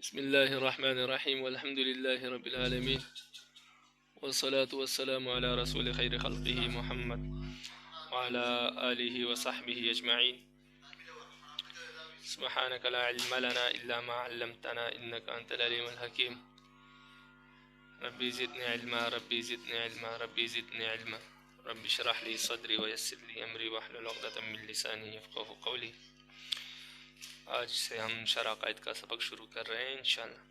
بسم الله الرحمن الرحيم والحمد لله رب العالمين والصلاة والسلام على رسول خير خلقه محمد وعلى آله وصحبه أجمعين. سبحانك لا علم لنا إلا ما علمتنا إنك أنت العليم الحكيم. ربي زدني علما ربي زدني علما ربي زدني علما ربي اشرح لي صدري ويسر لي أمري واحلل عقدة من لساني يفقهوا قولي. آج سے ہم شرح عقائد کا سبق شروع کر رہے ہیں انشاءاللہ.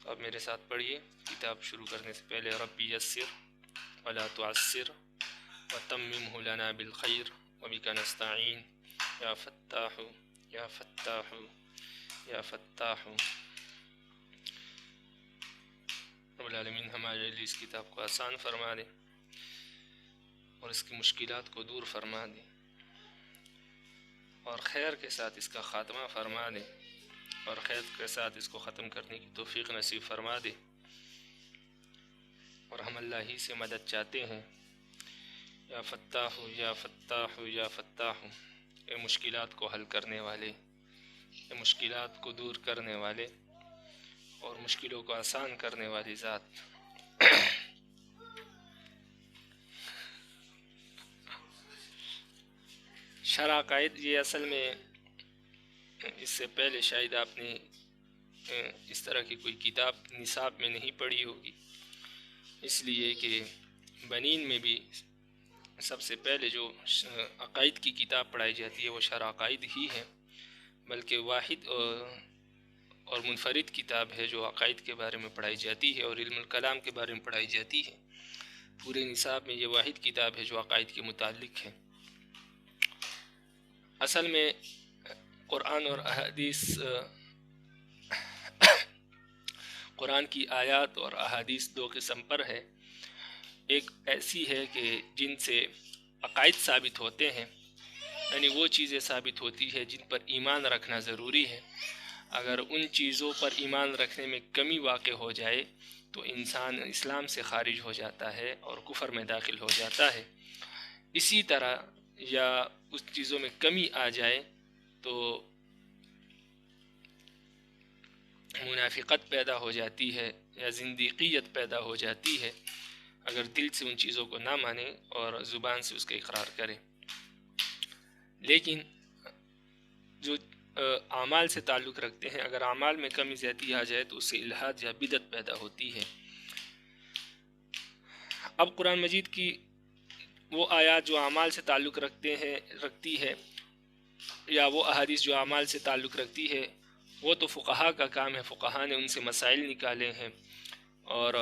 تو آپ میرے ساتھ پڑھیے. کتاب شروع کرنے سے پہلے ربی یسر ولا تعسر وتممه لنا بالخیر وبک نستعین یا فتاح یا فتاح یا فتاح. رب العالمین ہمارے لیے اس کتاب کو آسان فرما دے اور اس کی مشکلات کو دور فرما دے اور خیر کے ساتھ اس کا خاتمہ فرما دے اور خیر کے ساتھ اس کو ختم کرنے کی توفیق نصیب فرما دے. اور ہم اللہ ہی سے مدد چاہتے ہیں. یا فتاح یا فتاح یا فتاح، اے مشکلات کو حل کرنے والے، اے مشکلات کو دور کرنے والے اور مشکلوں کو آسان کرنے والی ذات. شرح عقائد یہ اصل میں اس سے پہلے شاید آپ نے اس طرح کی کوئی کتاب نصاب میں نہیں پڑھی ہوگی، اس لیے کہ بنین میں بھی سب سے پہلے جو عقائد کی کتاب پڑھائی جاتی ہے وہ شرح عقائد ہی ہے، بلکہ واحد اور منفرد کتاب ہے جو عقائد کے بارے میں پڑھائی جاتی ہے اور علم الکلام کے بارے میں پڑھائی جاتی ہے. پورے نصاب میں یہ واحد کتاب ہے جو عقائد کے متعلق ہے. اصل میں قرآن اور احادیث، قرآن کی آیات اور احادیث دو قسم پر ہے. ایک ایسی ہے کہ جن سے عقائد ثابت ہوتے ہیں، یعنی وہ چیزیں ثابت ہوتی ہے جن پر ایمان رکھنا ضروری ہے. اگر ان چیزوں پر ایمان رکھنے میں کمی واقع ہو جائے تو انسان اسلام سے خارج ہو جاتا ہے اور کفر میں داخل ہو جاتا ہے. اسی طرح یا اس چیزوں میں کمی آ جائے تو منافقت پیدا ہو جاتی ہے یا زندیقیت پیدا ہو جاتی ہے اگر دل سے ان چیزوں کو نہ مانے اور زبان سے اس کا اقرار کرے. لیکن جو اعمال سے تعلق رکھتے ہیں، اگر اعمال میں کمی زیادتی آ جائے تو اس سے الحاد یا بدعت پیدا ہوتی ہے. اب قرآن مجید کی وہ آیات جو اعمال سے تعلق رکھتی ہے یا وہ احادیث جو اعمال سے تعلق رکھتی ہے وہ تو فقہا کا کام ہے. فقہا نے ان سے مسائل نکالے ہیں اور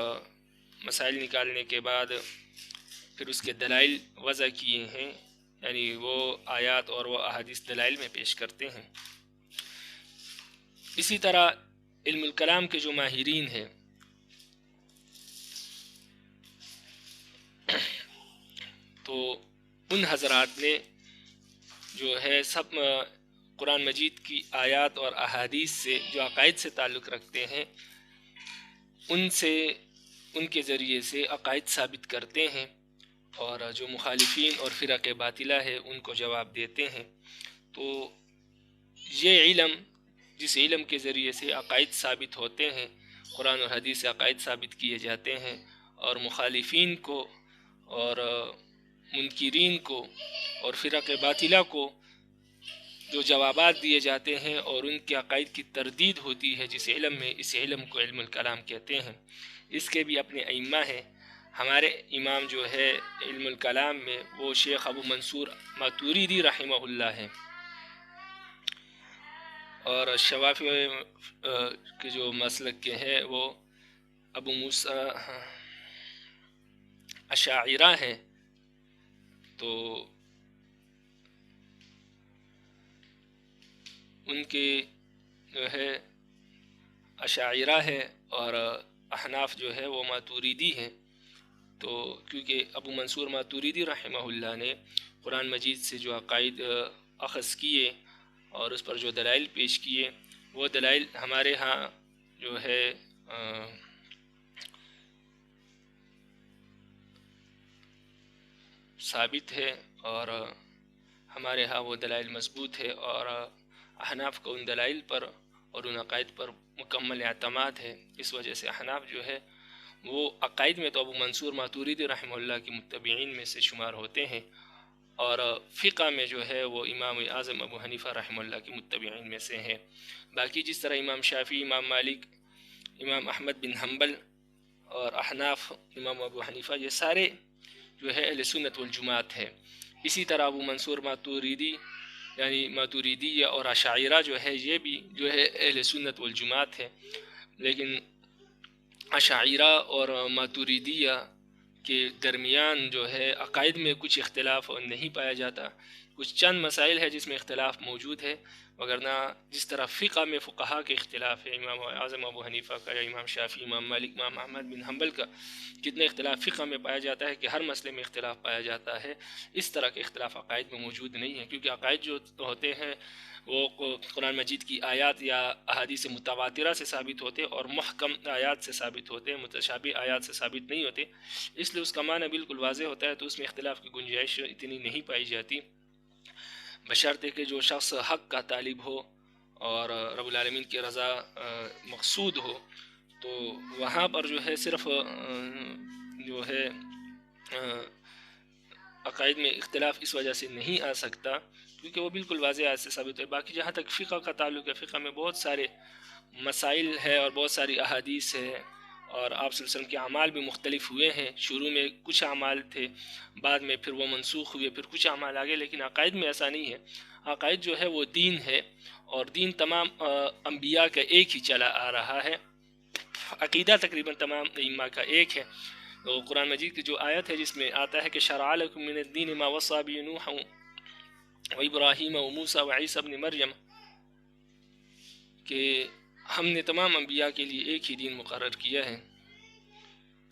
مسائل نکالنے کے بعد پھر اس کے دلائل وضع کیے ہیں، یعنی وہ آیات اور وہ احادیث دلائل میں پیش کرتے ہیں. اسی طرح علم الکلام کے جو ماہرین ہیں تو ان حضرات نے جو ہے سب قرآن مجید کی آیات اور احادیث سے جو عقائد سے تعلق رکھتے ہیں ان کے ذریعے سے عقائد ثابت کرتے ہیں اور جو مخالفین اور فرق باطلہ ہے ان کو جواب دیتے ہیں. تو یہ علم، جس علم کے ذریعے سے عقائد ثابت ہوتے ہیں، قرآن اور حدیث سے عقائد ثابت کیے جاتے ہیں اور مخالفین کو اور منکرین کو اور فرق باطلہ کو جو جوابات دیے جاتے ہیں اور ان کے عقائد کی تردید ہوتی ہے، جس علم میں، اس علم کو علم الکلام کہتے ہیں. اس کے بھی اپنے ائمہ ہیں. ہمارے امام جو ہے علم الکلام میں وہ شیخ ابو منصور ماتوریدی رحمہ اللہ ہیں، اور شوافی کے جو مسلک کے ہیں وہ ابو موسیٰ اشاعرہ ہیں. تو ان کے جو ہے اشاعرہ ہے اور احناف جو ہے وہ ماتوریدی ہیں. تو کیونکہ ابو منصور ماتوریدی رحمہ اللہ نے قرآن مجید سے جو عقائد اخذ کیے اور اس پر جو دلائل پیش کیے وہ دلائل ہمارے ہاں جو ہے ثابت ہے اور ہمارے ہاں وہ دلائل مضبوط ہے، اور احناف کو ان دلائل پر اور ان عقائد پر مکمل اعتماد ہے۔ اس وجہ سے احناف جو ہے وہ عقائد میں تو ابو منصور ماتوریدی رحمہ اللہ کی متبعین میں سے شمار ہوتے ہیں، اور فقہ میں جو ہے وہ امام اعظم ابو حنیفہ رحمہ اللہ کی متبعین میں سے ہیں۔ باقی جس طرح امام شافعی، امام مالک، امام احمد بن حنبل اور احناف امام ابو حنیفہ، یہ سارے جو ہے اہل سنت والجماعت ہے۔ اسی طرح ابو منصور ماتوریدی یعنی ماتوریدیہ اور اشاعرہ جو ہے یہ بھی جو ہے اہل سنت والجماعت ہے، لیکن اشاعرہ اور ماتوریدیہ کے درمیان جو ہے عقائد میں کچھ اختلاف نہیں پایا جاتا، کچھ چند مسائل ہے جس میں اختلاف موجود ہے، وگرنہ جس طرح فقہ میں فقہا کے اختلاف ہے، امام اعظم ابو حنیفہ کا یا امام شافعی، امام مالک، امام احمد بن حنبل کا کتنے اختلاف فقہ میں پایا جاتا ہے کہ ہر مسئلے میں اختلاف پایا جاتا ہے، اس طرح کے اختلاف عقائد میں موجود نہیں ہے، کیونکہ عقائد جو ہوتے ہیں وہ قرآن مجید کی آیات یا احادیث متواترہ سے ثابت ہوتے اور محکم آیات سے ثابت ہوتے، متشابہ آیات سے ثابت نہیں ہوتے، اس لیے اس کا معنی بالکل واضح ہوتا ہے، تو اس میں اختلاف کی گنجائش اتنی نہیں پائی جاتی، بشرطے کہ جو شخص حق کا طالب ہو اور رب العالمین کی رضا مقصود ہو، تو وہاں پر جو ہے صرف جو ہے عقائد میں اختلاف اس وجہ سے نہیں آ سکتا کیونکہ وہ بالکل واضح آیت سے ثابت ہے۔ باقی جہاں تک فقہ کا تعلق ہے، فقہ میں بہت سارے مسائل ہے اور بہت ساری احادیث ہے، اور آپ صلی اللہ علیہ وسلم کے اعمال بھی مختلف ہوئے ہیں، شروع میں کچھ اعمال تھے، بعد میں پھر وہ منسوخ ہوئے، پھر کچھ اعمال آگے، لیکن عقائد میں ایسا نہیں ہے۔ عقائد جو ہے وہ دین ہے، اور دین تمام انبیاء کا ایک ہی چلا آ رہا ہے، عقیدہ تقریباً تمام ائمہ کا ایک ہے۔ تو قرآن مجید کی جو آیت ہے جس میں آتا ہے کہ شرع لکم من الدین ما وصی به نوح وابراہیم وموسیٰ وعیسیٰ ابن مریم، کہ ہم نے تمام انبیاء کے لیے ایک ہی دین مقرر کیا ہے،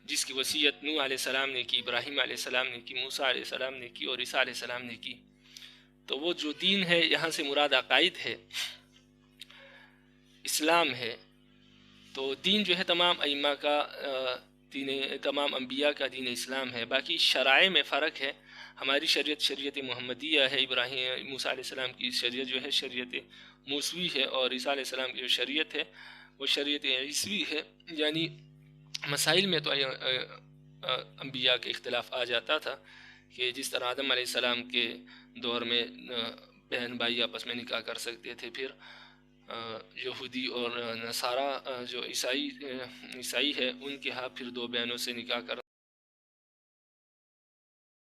جس کی وصیت نوح علیہ السلام نے کی، ابراہیم علیہ السلام نے کی، موسیٰ علیہ السلام نے کی، اور عیسیٰ علیہ السلام نے کی۔ تو وہ جو دین ہے یہاں سے مراد عقائد ہے، اسلام ہے۔ تو دین جو ہے تمام ائمہ کا دین، تمام انبیاء کا دین اسلام ہے۔ باقی شرائع میں فرق ہے، ہماری شریعت شریعت محمدیہ ہے، ابراہیم موسیٰ علیہ السلام کی شریعت جو ہے شریعت موسوی ہے، اور عیسیٰ علیہ السلام کی جو شریعت ہے وہ شریعت عیسوی ہے۔ یعنی مسائل میں تو انبیاء کے اختلاف آ جاتا تھا، کہ جس طرح آدم علیہ السلام کے دور میں بہن بھائی آپس میں نکاح کر سکتے تھے، پھر یہودی اور نصارہ جو عیسائی ہے ان کے ہاں پھر دو بہنوں سے نکاح کر